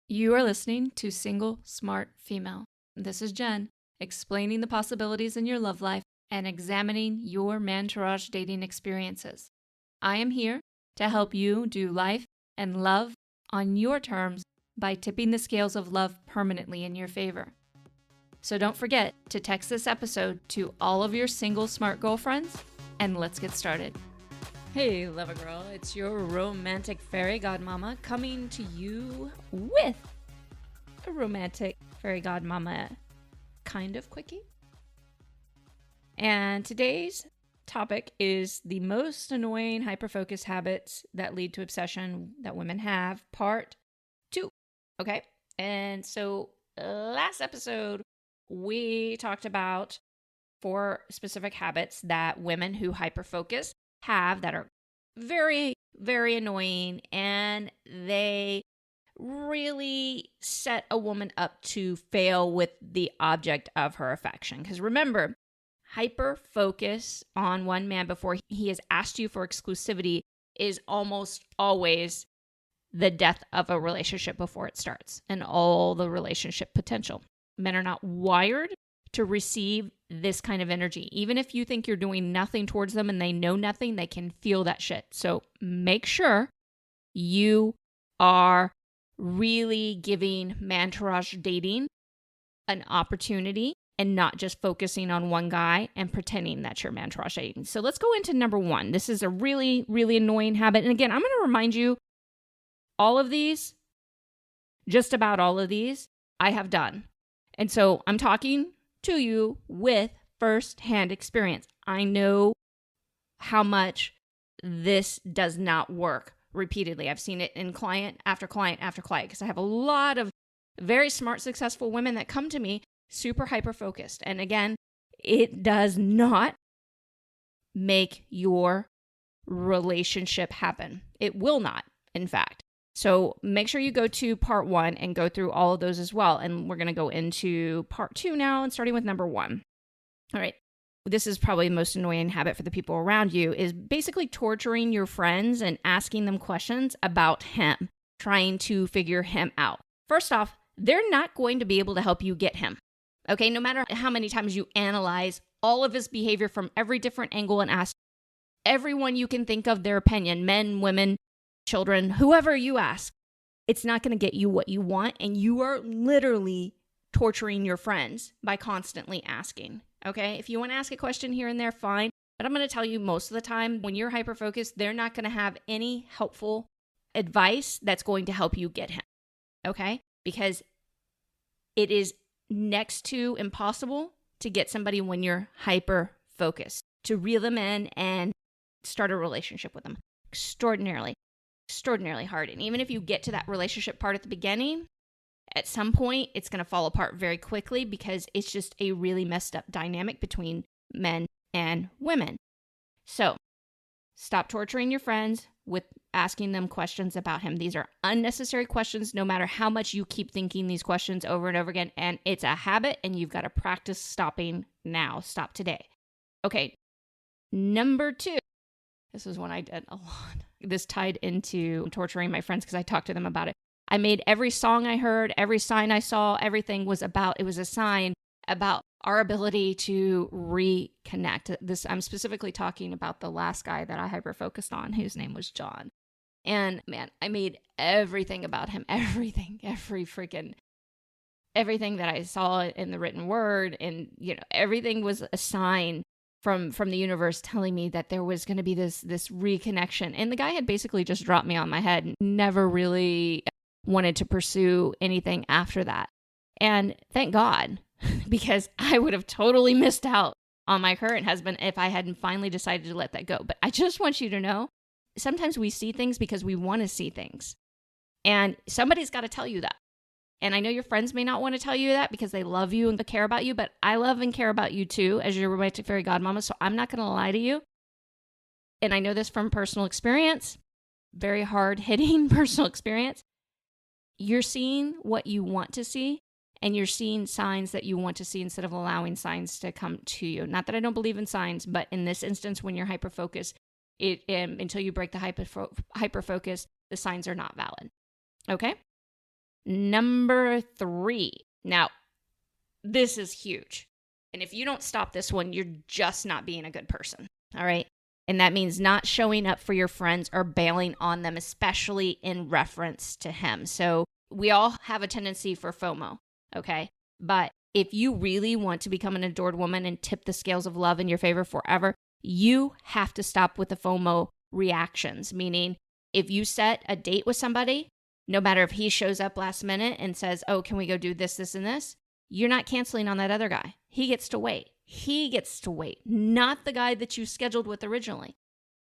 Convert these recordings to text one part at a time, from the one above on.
You are listening to Single Smart Female. This is Jen, explaining the possibilities in your love life and examining your mantourage dating experiences. I am here to help you do life and love on your terms by tipping the scales of love permanently in your favor. So don't forget to text this episode to all of your single smart girlfriends, and let's get started. Hey, lover girl, it's your romantic fairy godmama coming to you with a romantic fairy godmama kind of quickie. And today's topic is the most annoying hyperfocus habits that lead to obsession that women have, part 2. Okay, and so last episode we talked about 4 specific habits that women who hyperfocus have that are very, very annoying, and they really set a woman up to fail with the object of her affection. Because remember, hyperfocus on one man before he has asked you for exclusivity is almost always the death of a relationship before it starts and all the relationship potential. Men are not wired to receive this kind of energy. Even if you think you're doing nothing towards them and they know nothing, they can feel that shit. So make sure you are really giving mantourage dating an opportunity and not just focusing on one guy and pretending that you're mantourage dating. So let's go into number 1. This is a really, really annoying habit. And again, I'm going to remind you, all of these, just about all of these, I have done. And so I'm talking to you with first-hand experience. I know how much this does not work repeatedly. I've seen it in client after client after client because I have a lot of very smart, successful women that come to me super hyper-focused. And again, it does not make your relationship happen. It will not, in fact. So make sure you go to part 1 and go through all of those as well. And we're going to go into part 2 now and starting with number 1. All right. This is probably the most annoying habit for the people around you is basically torturing your friends and asking them questions about him, trying to figure him out. First off, they're not going to be able to help you get him. Okay. No matter how many times you analyze all of his behavior from every different angle and ask everyone you can think of their opinion, men, women, children, whoever you ask, it's not going to get you what you want. And you are literally torturing your friends by constantly asking. Okay. If you want to ask a question here and there, fine. But I'm going to tell you most of the time when you're hyper-focused, they're not going to have any helpful advice that's going to help you get him. Okay. Because it is next to impossible to get somebody when you're hyper-focused, to reel them in and start a relationship with them. Extraordinarily hard. And even if you get to that relationship part at the beginning, at some point, it's going to fall apart very quickly because it's just a really messed up dynamic between men and women. So stop torturing your friends with asking them questions about him. These are unnecessary questions, no matter how much you keep thinking these questions over and over again. And it's a habit, and you've got to practice stopping now. Stop today. Okay. Number 2. This is one I did a lot. This tied into torturing my friends because I talked to them about it. I made every song I heard, every sign I saw, everything was about, it was a sign about our ability to reconnect. This, I'm specifically talking about the last guy that I hyper-focused on, whose name was John. And man, I made everything about him, everything that I saw in the written word. And, everything was a sign from the universe telling me that there was going to be this reconnection. And the guy had basically just dropped me on my head and never really wanted to pursue anything after that. And thank God, because I would have totally missed out on my current husband if I hadn't finally decided to let that go. But I just want you to know, sometimes we see things because we want to see things. And somebody's got to tell you that. And I know your friends may not want to tell you that because they love you and care about you, but I love and care about you too as your romantic fairy godmama, so I'm not going to lie to you. And I know this from personal experience, very hard-hitting personal experience. You're seeing what you want to see, and you're seeing signs that you want to see instead of allowing signs to come to you. Not that I don't believe in signs, but in this instance, when you're hyper-focused, until you break the hyper-focus, the signs are not valid. Okay? Number 3. Now, this is huge. And if you don't stop this one, you're just not being a good person. All right. And that means not showing up for your friends or bailing on them, especially in reference to him. So we all have a tendency for FOMO. Okay. But if you really want to become an adored woman and tip the scales of love in your favor forever, you have to stop with the FOMO reactions. Meaning, if you set a date with somebody, no matter if he shows up last minute and says, oh, can we go do this, this, and this? You're not canceling on that other guy. He gets to wait. He gets to wait, not the guy that you scheduled with originally.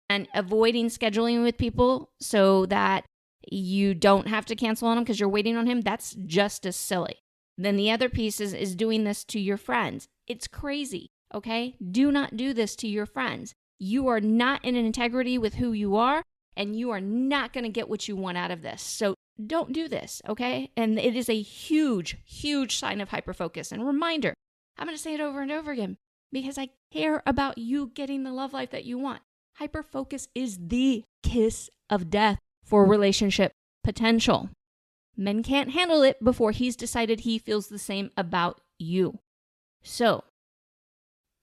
And avoiding scheduling with people so that you don't have to cancel on him because you're waiting on him, that's just as silly. Then the other piece is doing this to your friends. It's crazy, okay? Do not do this to your friends. You are not in integrity with who you are, and you are not going to get what you want out of this. So don't do this, okay? And it is a huge, huge sign of hyperfocus. And reminder, I'm going to say it over and over again because I care about you getting the love life that you want. Hyperfocus is the kiss of death for relationship potential. Men can't handle it before he's decided he feels the same about you. So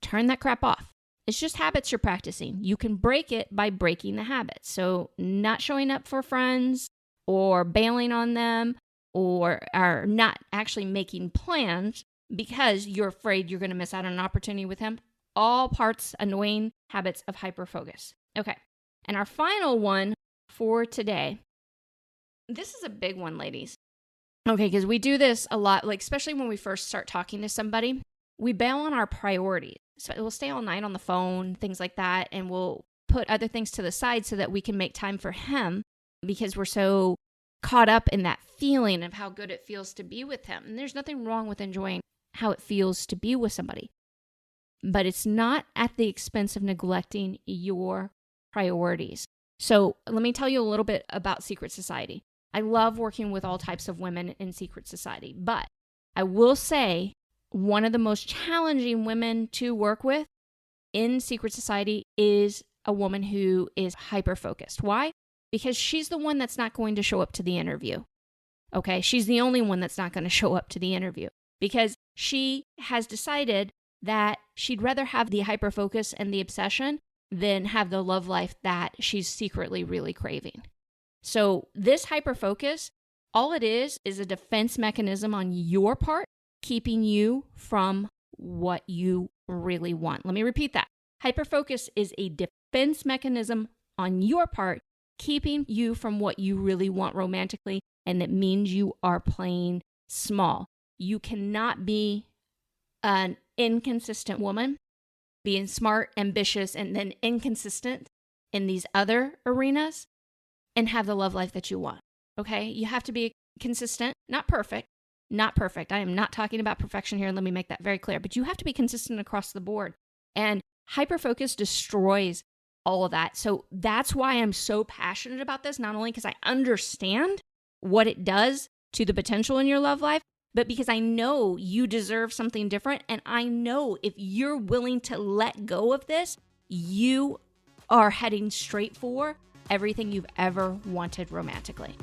turn that crap off. It's just habits you're practicing. You can break it by breaking the habit. So not showing up for friends or bailing on them or not actually making plans because you're afraid you're going to miss out on an opportunity with him. All parts, annoying habits of hyperfocus. Okay. And our final one for today. This is a big one, ladies. Okay, because we do this a lot, like especially when we first start talking to somebody, we bail on our priorities. So we'll stay all night on the phone, things like that, and we'll put other things to the side so that we can make time for him because we're so caught up in that feeling of how good it feels to be with him. And there's nothing wrong with enjoying how it feels to be with somebody. But it's not at the expense of neglecting your priorities. So let me tell you a little bit about Secret Society. I love working with all types of women in Secret Society, but I will say one of the most challenging women to work with in Secret Society is a woman who is hyper-focused. Why? Because she's the one that's not going to show up to the interview. Okay? She's the only one that's not going to show up to the interview because she has decided that she'd rather have the hyper-focus and the obsession than have the love life that she's secretly really craving. So this hyper-focus, all it is a defense mechanism on your part, keeping you from what you really want. Let me repeat that. Hyper-focus is a defense mechanism on your part, keeping you from what you really want romantically, and it means you are playing small. You cannot be an inconsistent woman, being smart, ambitious, and then inconsistent in these other arenas and have the love life that you want, okay? You have to be consistent, not perfect. I am not talking about perfection here. Let me make that very clear. But you have to be consistent across the board. And hyperfocus destroys all of that. So that's why I'm so passionate about this, not only because I understand what it does to the potential in your love life, but because I know you deserve something different. And I know if you're willing to let go of this, you are heading straight for everything you've ever wanted romantically.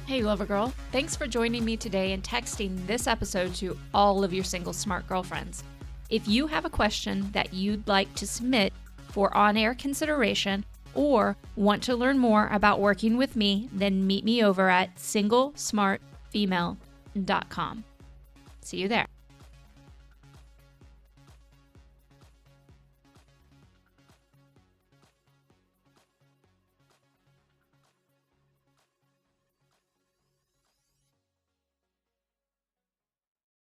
Hey, Lover Girl. Thanks for joining me today and texting this episode to all of your single smart girlfriends. If you have a question that you'd like to submit for on-air consideration or want to learn more about working with me, then meet me over at singlesmartfemale.com. See you there.